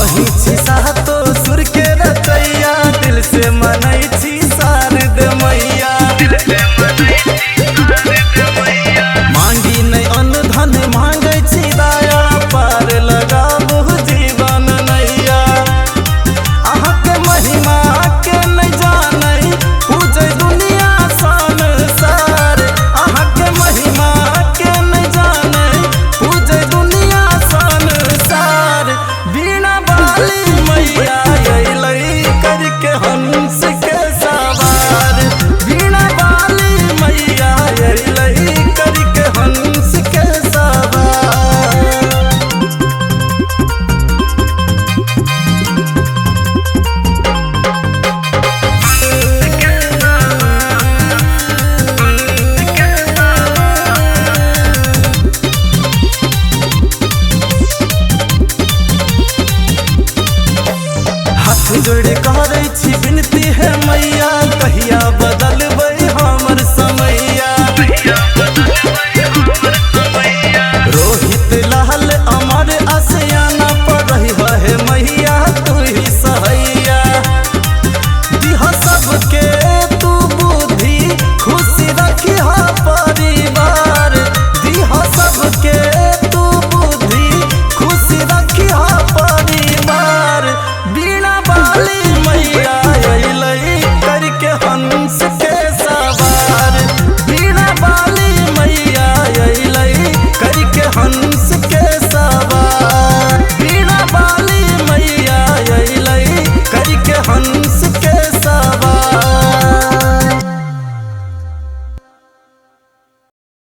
कही छी सातो सुर के रचैया, दिल से मनै छी शारद मैया। मांगी नहीं अन्न धन मांगे छी दया, पार लगाबू जीवन नैया। अहाँ के महिमा के नहीं जानै, पूजे दुनिया संसार। अहाँ के महिमा के नहीं जानै, पूजे दुनिया संसार। बीणा वाली मैया अइलै करके हंस के सवार। बीणा वाली मैया अइलै करके हंस के सवार। हाथ जोड़े